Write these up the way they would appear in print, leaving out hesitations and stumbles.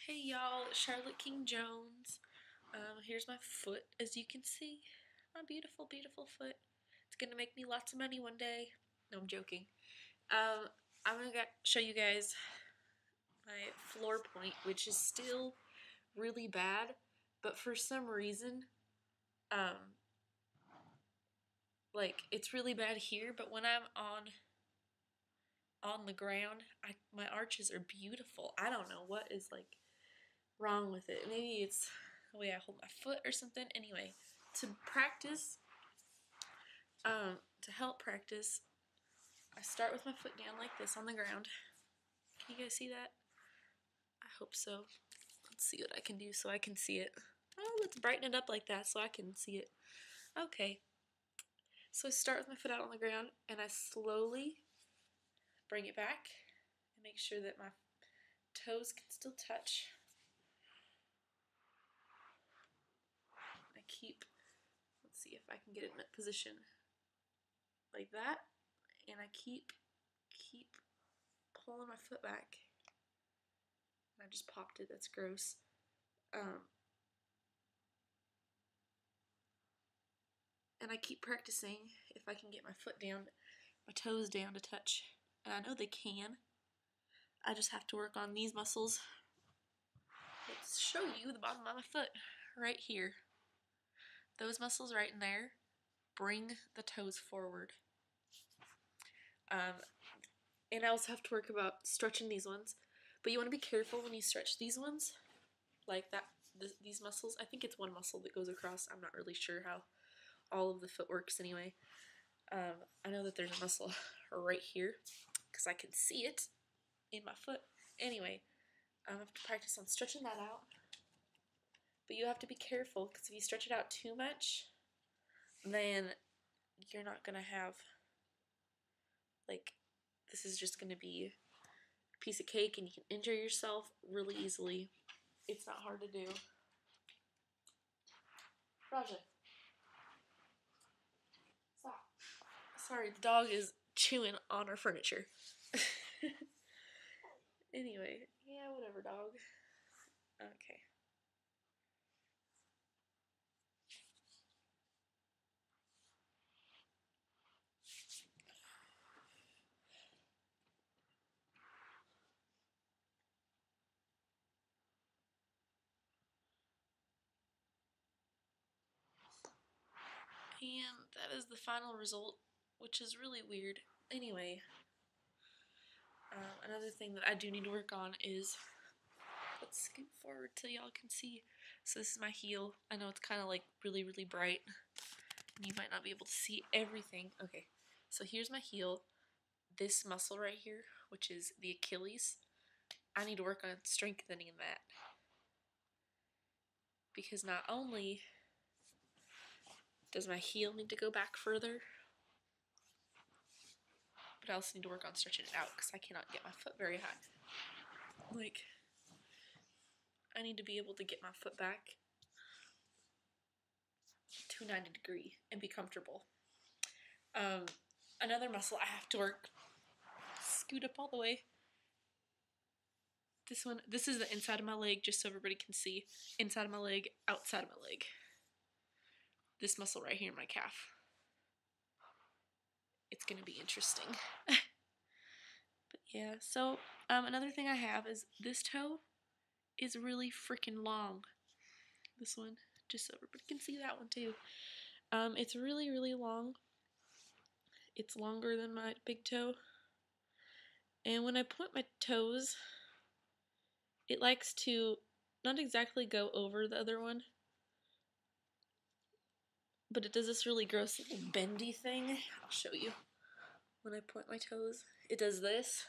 Hey y'all, it's Charlotte King Jones. Here's my foot, as you can see. My beautiful, beautiful foot. It's gonna make me lots of money one day. No, I'm joking. I'm gonna show you guys my floor point, which is still really bad, but for some reason, like it's really bad here. But when I'm on the ground, my arches are beautiful. I don't know what is like wrong with it. Maybe it's the way I hold my foot or something. Anyway, to practice, to help practice, I start with my foot down like this on the ground. Can you guys see that? I hope so. Let's see what I can do so I can see it. Oh, let's brighten it up like that so I can see it. Okay. So I start with my foot out on the ground and I slowly bring it back and make sure that my toes can still touch. I keep, let's see if I can get it in that position like that, and I keep pulling my foot back. I just popped it, that's gross. And I keep practicing if I can get my foot down, my toes down to touch. And I know they can. I just have to work on these muscles. Let's show you the bottom of my foot right here. Those muscles right in there bring the toes forward. And I also have to work about stretching these ones. But you want to be careful when you stretch these ones, like that. These muscles, I think it's one muscle that goes across. I'm not really sure how all of the foot works anyway. I know that there's a muscle right here because I can see it in my foot. Anyway, I have to practice on stretching that out. But you have to be careful because if you stretch it out too much, then you're not going to have, like, this is just going to be a piece of cake and you can injure yourself really easily. It's not hard to do. Raja. Stop. Sorry, the dog is chewing on our furniture. Anyway, yeah, whatever, dog. Okay. And that is the final result, which is really weird. Anyway, another thing that I do need to work on is, let's scoot forward till y'all can see. So this is my heel. I know it's kind of like really, really bright. And you might not be able to see everything. Okay, so here's my heel. This muscle right here, which is the Achilles, I need to work on strengthening that. Because not only does my heel need to go back further, but I also need to work on stretching it out because I cannot get my foot very high. Like, I need to be able to get my foot back to a 90 degree and be comfortable. Another muscle I have to work, scoot up all the way. This is the inside of my leg, just so everybody can see. Inside of my leg, outside of my leg. This muscle right here in my calf. It's gonna be interesting. But yeah, so another thing I have is this toe is really freaking long. This one, just so everybody can see that one too. It's really, really long. It's longer than my big toe. And when I point my toes, it likes to not exactly go over the other one, but it does this really gross little bendy thing. I'll show you. When I point my toes, it does this.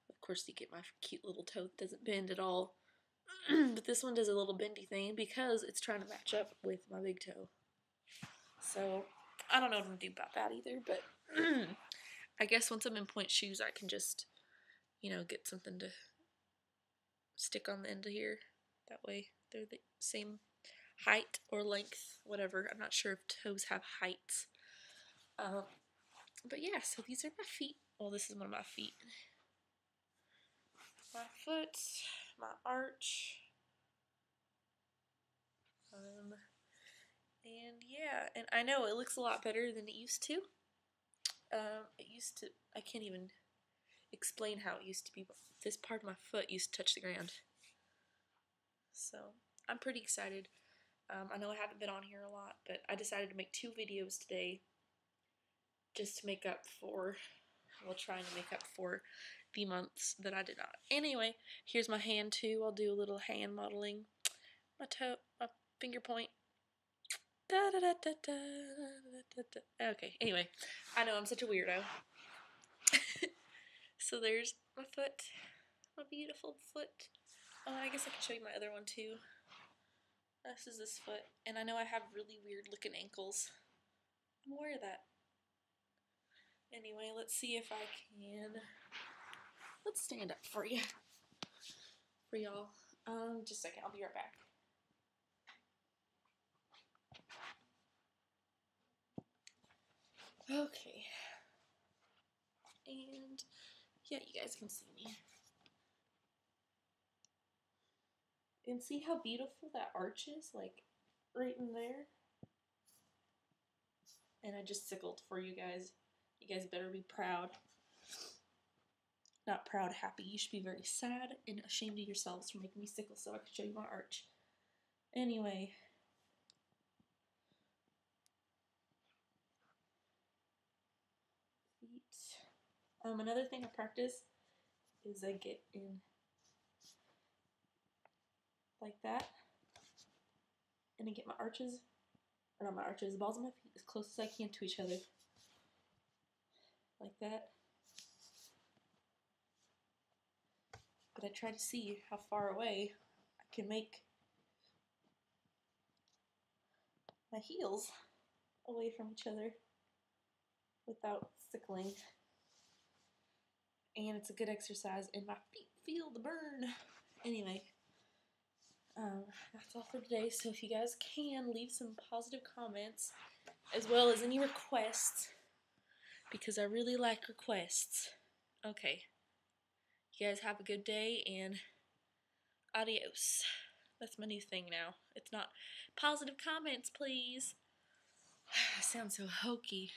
Of course, you get my cute little toe that doesn't bend at all. But this one does a little bendy thing because it's trying to match up with my big toe. So, I don't know what I'm going to do about that either, but I guess once I'm in point shoes, I can just, get something to stick on the end of here. That way, they're the same height or length, whatever. I'm not sure if toes have heights. But yeah, so these are my feet. Well, this is one of my feet. My foot, my arch. And yeah, and I know it looks a lot better than it used to. I can't even explain how it used to be, but this part of my foot used to touch the ground. So, I'm pretty excited. I know I haven't been on here a lot, but I decided to make 2 videos today just to make up for, well, trying to make up for the months that I did not. Anyway, here's my hand too. I'll do a little hand modeling. My toe, my finger point. Da, da, da, da, da, da, da. Okay, anyway, I know I'm such a weirdo. So there's my foot, my beautiful foot. Oh, I guess I can show you my other one too. This is this foot, and I know I have really weird looking ankles. I'm aware of that. Anyway, let's see if I can. Let's stand up for you, for y'all. Just a second, I'll be right back. Okay. And yeah, you guys can see me. And see how beautiful that arch is, like right in there. And I just sickled for you guys. You guys better be proud. Not proud, happy. You should be very sad and ashamed of yourselves for making me sickle so I could show you my arch. Anyway. Feet. Another thing I practice is I get in like that. And I get my arches, or not my arches, the balls of my feet as close as I can to each other. Like that. But I try to see how far away I can make my heels away from each other without sickling. And it's a good exercise, and my feet feel the burn. Anyway, that's all for today. So if you guys can, leave some positive comments, as well as any requests, because I really like requests. Okay. You guys have a good day, and adios. That's my new thing now. It's not positive comments, please. I sound so hokey.